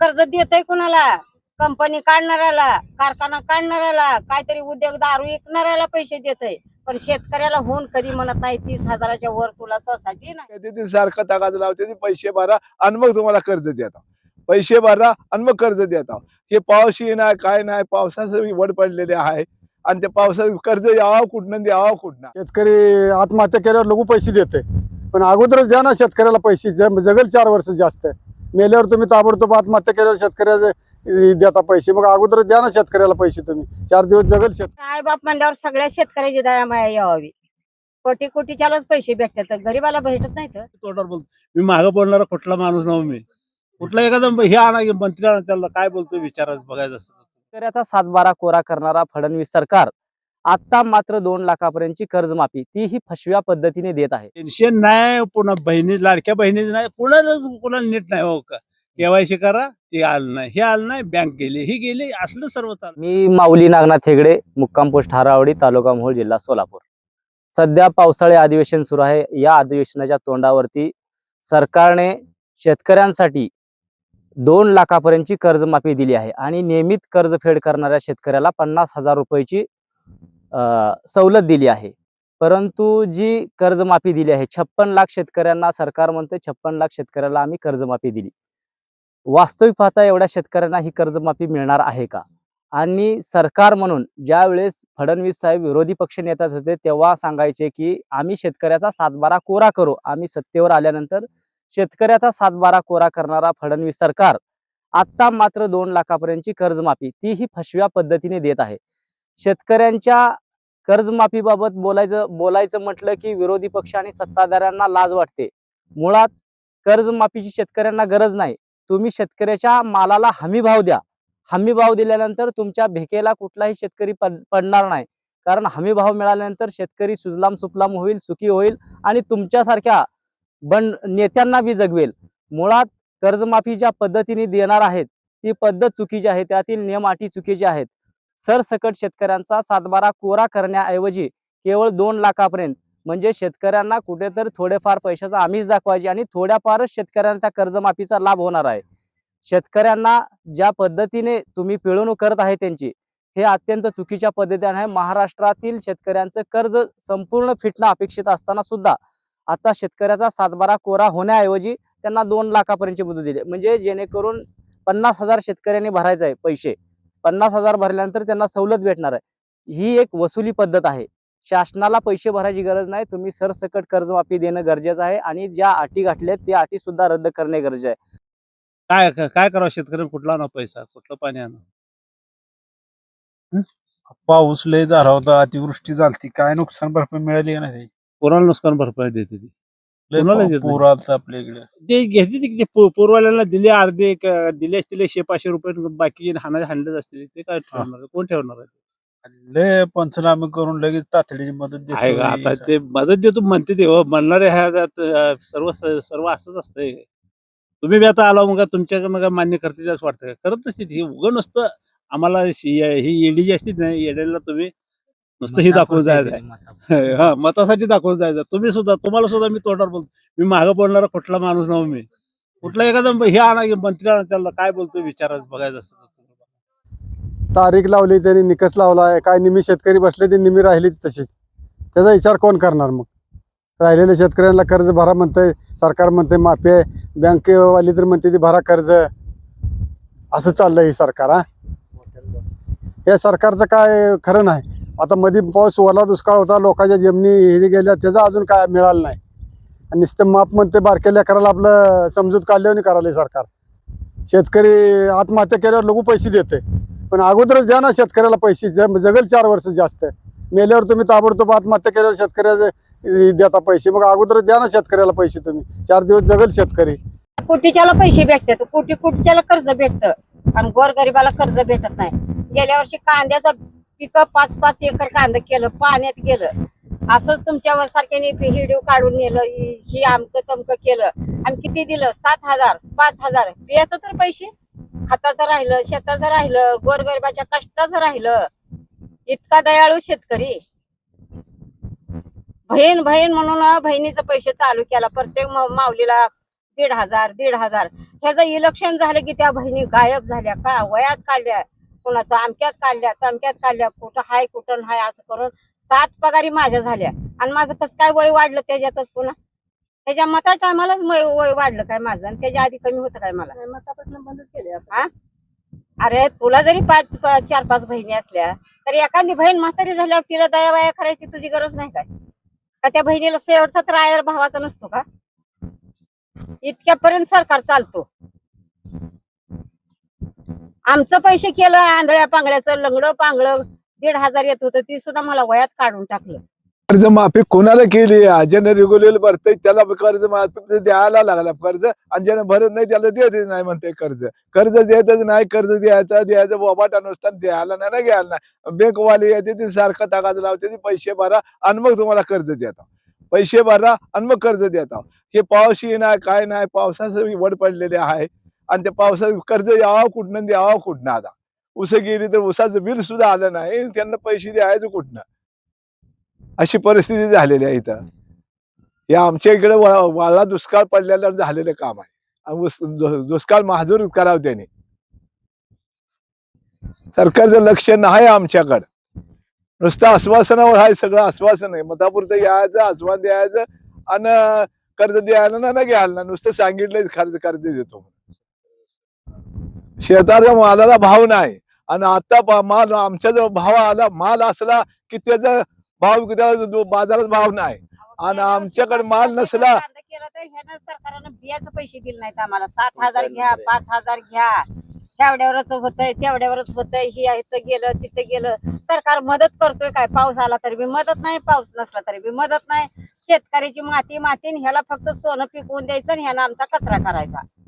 कर्ज देतय कुणाला? कंपनी काढणाऱ्याला, कारखाना काढणाऱ्याला, काहीतरी उद्योग दारू विकणाऱ्याला पैसे देतय, पण शेतकऱ्याला होऊन कधी म्हणत नाही 30,000च्या वर तुला सोसायटी नाही. ते सारखं तगादा लावते, पैसे भरा आणि मग तुम्हाला कर्ज देता. पैसे भरा आणि मग कर्ज देता. हे पावशी नाही काय नाही, पावसाचं वड पडलेले आहे आणि त्या पावसाचं कर्ज यावं कुठनं द्यावं कुठनं. शेतकरी आत्महत्या केल्यावर लघु पैसे देते, पण अगोदरच द्या ना शेतकऱ्याला पैसे. जगल 4 वर्ष जास्त, मेल्यावर तुम्ही ताबडतोब आत्महत्या केल्यावर शेतकऱ्याचे देता पैसे. मग अगोदरच द्या ना शेतकऱ्याला पैसे, तुम्ही 4 दिवस जगल शेतकरी. आई बाप म्हणल्यावर सगळ्या शेतकऱ्याची दया माया यावी. कोटी कोटीच्यालाच पैसे भेटतात, गरीबाला भेटत नाहीत. तोंडावर बोलतो मी, मागं बोलणारा कुठला माणूस नव्हे मी. कुठला एखादा हे आणा की मंत्री आणा, त्याला काय बोलतो विचारायचं बघायचं असतं. शेतकऱ्याचा 7-12 कोरा करणारा फडणवीस सरकार आता मात्र 2 लाखापर्यंतची कर्जमाफी तीही फसव्या पद्धतीने देत आहे. पेन्शन नाही, पुन्हा बहिणी लाडक्या बहिणीच नाही, कुणाला नीट नाही. हो का, केवायसी करा, ते आलं नाही, हे आलं नाही, बँक गेली, ही गेली, असलं सर्व चालू. मी माऊली नागनाथ हेगडे, मुक्काम पोस्ट हारावडी, तालुका मोहोळ, जिल्हा सोलापूर. सध्या पावसाळी अधिवेशन सुरू आहे. या अधिवेशनाच्या तोंडावरती सरकारने शेतकऱ्यांसाठी 2 लाखापर्यंतची कर्जमाफी दिली आहे आणि नियमित कर्जफेड करणाऱ्या शेतकऱ्याला 50,000 रुपयाची सवलत दिली आहे. परंतु जी कर्जमाफी दिली आहे 56 लाख शेतकऱ्यांना, सरकार म्हणते 56 लाख शेतकऱ्याला आम्ही कर्जमाफी दिली. वास्तविक पाहता एवढ्या शेतकऱ्यांना ही कर्जमाफी मिळणार आहे का? आणि सरकार म्हणून ज्या वेळेस फडणवीस साहेब विरोधी पक्ष नेता होते तेव्हा सांगायचे की आम्ही शेतकऱ्याचा 7-12 कोरा करू. आम्ही सत्तेवर आल्यानंतर शेतकऱ्याचा 7-12 कोरा करणारा फडणवीस सरकार आता मात्र 2 लाखापर्यंतची कर्जमाफी तीही फसव्या पद्धतीने देत आहे. शेतकऱ्यांच्या कर्जमाफीबाबत बोलायचं म्हटलं की विरोधी पक्ष आणि सत्ताधाऱ्यांना लाज वाटते. मुळात कर्जमाफीची शेतकऱ्यांना गरज नाही. तुम्ही शेतकऱ्याच्या मालाला हमी भाव द्या. हमी भाव दिल्यानंतर तुमच्या भेकेला कुठलाही शेतकरी पडणार नाही, कारण हमी भाव मिळाल्यानंतर शेतकरी सुजलाम सुफलाम होईल, सुखी होईल आणि तुमच्यासारख्या नेत्यांना बी जगवेल. मुळात कर्जमाफी ज्या पद्धतीने देणार आहेत ती पद्धत चुकीची आहे, त्यातील नियम अटी चुकीचे आहेत. सरसकट शेतकऱ्यांचा 7-12 कोरा करण्याऐवजी केवळ 2 लाखापर्यंत, म्हणजे शेतकऱ्यांना कुठेतरी थोडेफार पैशाचा आमिष दाखवायची आणि थोड्याफारच शेतकऱ्यांना त्या कर्जमाफीचा लाभ होणार आहे. शेतकऱ्यांना ज्या पद्धतीने तुम्ही पिळवणूक करत आहे त्यांची, हे अत्यंत चुकीच्या पद्धतीने आहे. महाराष्ट्रातील शेतकऱ्यांचं कर्ज संपूर्ण फिटणं अपेक्षित असताना सुद्धा आता शेतकऱ्याचा 7-12 कोरा होण्याऐवजी त्यांना 2 लाखापर्यंतची मुदत दिली, म्हणजे जेणेकरून 50,000 शेतकऱ्यांनी भरायचं आहे पैसे. 50,000 भरल्यानंतर त्यांना सवलत भेटणार आहे. ही एक वसुली पद्धत आहे. शासनाला पैसे भरायची गरज नाही. तुम्ही सरसकट कर्जमाफी देणं गरजेचं आहे आणि ज्या अटी घातल्यात त्या अटी सुद्धा रद्द करणे गरजेचे आहे. काय करावं शेतकऱ्यांना? कुठला आणा पैसा, कुठलं पाणी आणा? पाऊस लय झाला होता, अतिवृष्टी झाली, काय नुकसान भरपाई मिळाली का नाही? कोणाला नुकसान भरपाई देते ती? कोणाला देत नाही. पूर आलता आपल्या इकडे. ते घेतली ती पूर्वाल्याला दिले, अर्धे दिले असतील 100-500 रुपये, बाकी हाणलेच असतील. ते काय ठेवणार? कोण ठेवणार आहे? लय पंचनामे करून लगेच तातडीची मदत आहे का? आता देतो. ते मदत देतो म्हणते ते, हो म्हणणारे सर्व असंच असतंय. तुम्ही बी आता आला मग तुमच्याकडनं काय मान्य करते असं वाटतं? करत नसते ही, उगं नसतं. आम्हाला ही ईडी जी असते ना, ईडीला तुम्ही नुसतं ही दाखवून जायचं. हा, मतासाठी दाखवून जायचं. तुम्हाला सुद्धा मी तोंडावर बोलतो मी, मागं बोलणारा कुठला माणूस नव्हे मी. कुठला एखादा हे आणा की मंत्री आणा, त्याला काय बोलतो विचारायचं बघायचं असतं. तारीख लावली, त्यांनी निकष लावलाय, काय निमी शेतकरी बसले ते निमी राहिली तशीच. त्याचा विचार कोण करणार? मग राहिलेल्या शेतकऱ्यांना कर्ज भरा म्हणतंय सरकार, म्हणते माफी आहे. बँकेवाली तर म्हणते ती भरा कर्ज. असं चाललंय हे सरकार. या सरकारचं काय खरं नाही. आता मध्ये पाऊस, ओला दुष्काळ होता, लोकांच्या जमिनी हे गेल्या, त्याचा अजून काय मिळालं नाही. आणि नुसतं माप म्हणते बारक्या लेकराला आपलं समजूत काढल्यावर करायला सरकार. शेतकरी आत्महत्या केल्यावर लघु पैसे देते, पण अगोदरच द्या ना शेतकऱ्याला पैसे. जगल 4 वर्ष जास्त, मेल्यावर तुम्ही ताबडतोब आत्महत्या केल्यावर शेतकऱ्याचे देता पैसे. मग अगोदरच द्या ना शेतकऱ्याला पैसे, तुम्ही 4 दिवस जगल शेतकरी. कोटीच्याला पैसे भेटतात, कोटीच्याला कर्ज भेटतं आणि गोरगरिबाला कर्ज भेटत नाही. गेल्या वर्षी कांद्याचं पिकं 5-5 एकर कांदा केलं, पाण्यात गेलं. असंच तुमच्या सारख्याने व्हिडिओ काढून नेलं, ही आमकं तमकं केलं आणि किती दिलं? 7,000 5,000. याचं तर पैसे खताचं राहिलं, शेताचं राहिलं, गोरगरिबाच्या कष्टाचं राहिलं. इतका दयाळू शेतकरी. बहीण म्हणून बहिणीचं पैसे चालू केला. प्रत्येक माऊलीला 1,500 ह्याचं इलेक्शन झालं की त्या बहिणी गायब झाल्या का वयात काढल्या कोणाचा अमक्यात काढल्या तमक्यात काढल्या कुठं हाय कुठं हाय असं करून 7 पगारी माझ्या झाल्या आणि माझं कसं काय वय वाढलं त्याच्यातच पुन्हा त्याच्या मता टायमालाच वय वाढलं काय माझं आणि त्याच्या आधी कमी होतं काय मला मतापासून बंदच केले हा अरे तुला जरी 4-5 बहिणी असल्या तरी एखादी बहीण म्हातारी झाल्यावर तिला दयावाया करायची तुझी गरज नाही काय का त्या बहिणीला शेवटचा तर आयर भावाचा नसतो का इतक्यापर्यंत सरकार चालतो आमचं पैसे केलं आंधळ्या पांगळ्याचं लंगडं पांगळं 1,500 येत होतं ती सुद्धा मला वयात काढून टाकलं कर्जमाफी कोणाला केली ज्याने रेग्युलर भरतय त्याला कर्जमाफी द्यायला लागला कर्ज आणि ज्याने भरत नाही त्याला देतच नाही म्हणते कर्ज देतच नाही कर्ज द्यायचं बोबाटा नुसता द्यायला नाही ना घ्यायला नाही बँकवाले येते ती सारखं तागाद लावते ती पैसे भरा आणि मग तुम्हाला कर्ज देता पैसे भरा आणि मग कर्ज देता हे पावशी नाही काय नाही पावसाचं वड पडलेले आहे आणि त्या पावसाचं कर्ज यावं कुठनं द्यावं कुठनं आता उसं गेली तर उसाचं बिल सुद्धा आलं नाही त्यांना पैसे द्यायचं कुठनं अशी परिस्थिती झालेली आहे इथं या आमच्या इकडे वाळला दुष्काळ पडलेलं झालेलं काम आहे दुष्काळ महाजूर करावं त्याने सरकारचं लक्ष नाही आमच्याकडं नुसतं आश्वासनावर आहे सगळं आश्वासन आहे मतापुरतं यायचं आश्वासन द्यायचं आणि कर्ज द्यायला ना घ्यायला ना नुसतं सांगितलं कर्ज देतो शेताच्या मालाला भाव नाही आणि आता माल आमच्या जवळ भाव आला माल असला की त्याचा भाव त्याला बाजारात भाव नाही आणि आमच्याकडे माल नसला केलं तर ह्यानं सरकारनं बियाचं पैसे दिले नाहीत आम्हाला 7,000 घ्या 5,000 घ्या तेवढ्यावरच होतंय ही इथं गेलं तिथं गेलं सरकार मदत करतोय काय पाऊस आला तरी बी मदत नाही पाऊस नसला तरी बी मदत नाही शेतकऱ्याची माती ह्याला फक्त सोनं पिकवून द्यायचं आणि ह्यानं आमचा कचरा करायचा